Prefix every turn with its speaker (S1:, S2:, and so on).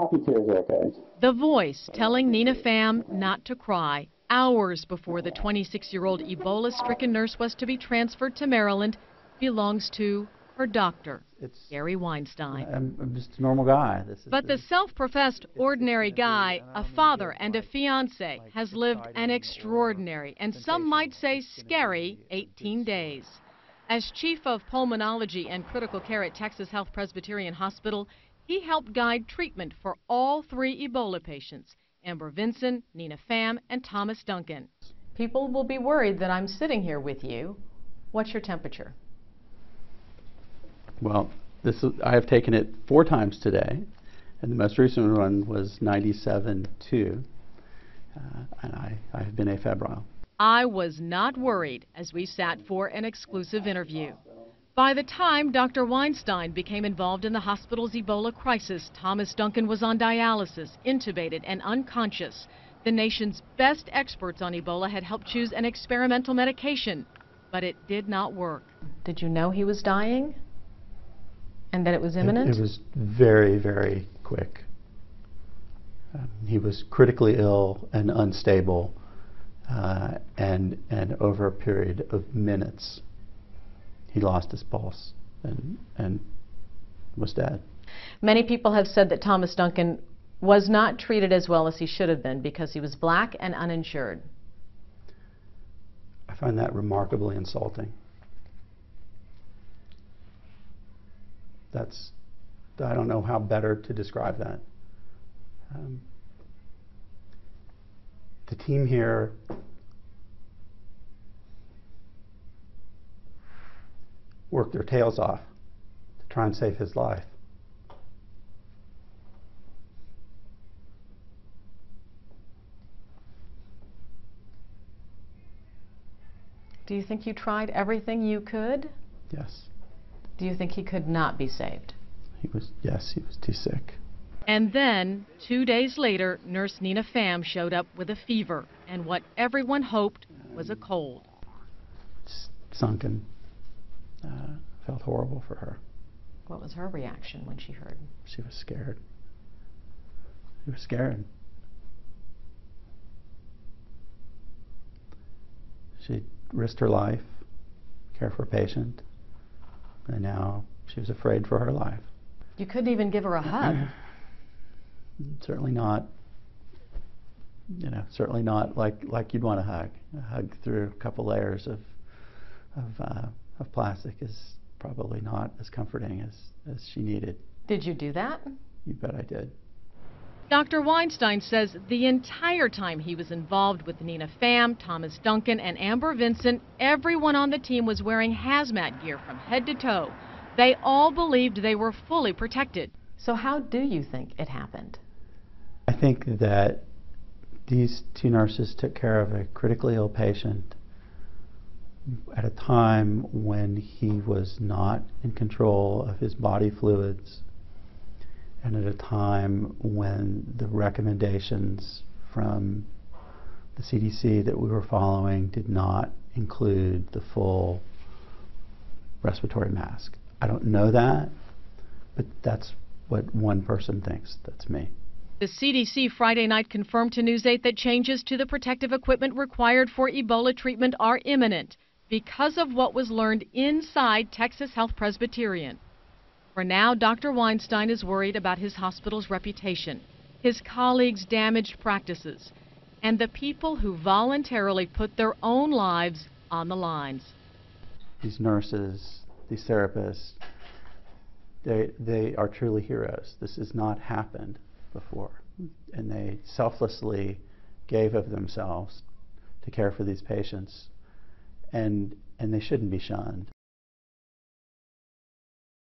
S1: happy tears are okay.
S2: The voice telling Nina Pham not to cry hours before the 26-year-old Ebola-stricken nurse was to be transferred to Maryland belongs to her doctor, Gary Weinstein.
S3: I'm just a normal guy.
S2: But the self-professed ordinary guy, a father and a fiancé, has lived an extraordinary and some might say scary 18 days. As chief of pulmonology and critical care at Texas Health Presbyterian Hospital, he helped guide treatment for all 3 Ebola patients, Amber Vinson, Nina Pham, and Thomas Duncan. People will be worried that I'm sitting here with you. What's your temperature?
S3: Well, I have taken it 4 times today, and the most recent one was 97.2, and I have been afebrile.
S2: I was not worried as we sat for an exclusive interview. By the time Dr. Weinstein became involved in the hospital's Ebola crisis, Thomas Duncan was on dialysis, intubated, and unconscious. The nation's best experts on Ebola had helped choose an experimental medication, but it did not work. Did you know he was dying? And that it was imminent?
S3: It was very, very quick. He was critically ill and unstable, and over a period of minutes, he lost his pulse and was dead.
S2: Many people have said that Thomas Duncan was not treated as well as he should have been because he was black and uninsured.
S3: I find that remarkably insulting. I don't know how better to describe that. The team here worked their tails off to try and save his life.
S2: Do you think you tried everything you could?
S3: Yes.
S2: Do you think he could not be saved?
S3: Yes, he was too sick.
S2: And then, 2 days later, Nurse Nina Pham showed up with a fever and what everyone hoped was a cold.
S3: Sunken. Felt horrible for her.
S2: What was her reaction when she heard?
S3: She was scared. She was scared. She risked her life, care for a patient, and now she was afraid for her life.
S2: You couldn't even give her a hug.
S3: Certainly not. Certainly not like you'd want a hug. A hug through a couple layers of plastic is probably not as comforting as she needed.
S2: Did you do that?
S3: You bet I did.
S2: Dr. Weinstein says the entire time he was involved with Nina Pham, Thomas Duncan, and Amber Vinson, everyone on the team was wearing hazmat gear from head to toe. They all believed they were fully protected. So how do you think it happened?
S3: I think that these 2 nurses took care of a critically ill patient at a time when he was not in control of his body fluids, and at a time when the recommendations from the CDC that we were following did not include the full respiratory mask. I don't know that, but that's what one person thinks. That's me.
S2: The CDC Friday night confirmed to News 8 that changes to the protective equipment required for Ebola treatment are imminent because of what was learned inside Texas Health Presbyterian. For now, Dr. Weinstein is worried about his hospital's reputation, his colleagues' damaged practices, and the people who voluntarily put their own lives on the lines.
S3: These nurses, these therapists, they are truly heroes. This has not happened before, and they selflessly gave of themselves to care for these patients, and they shouldn't be shunned.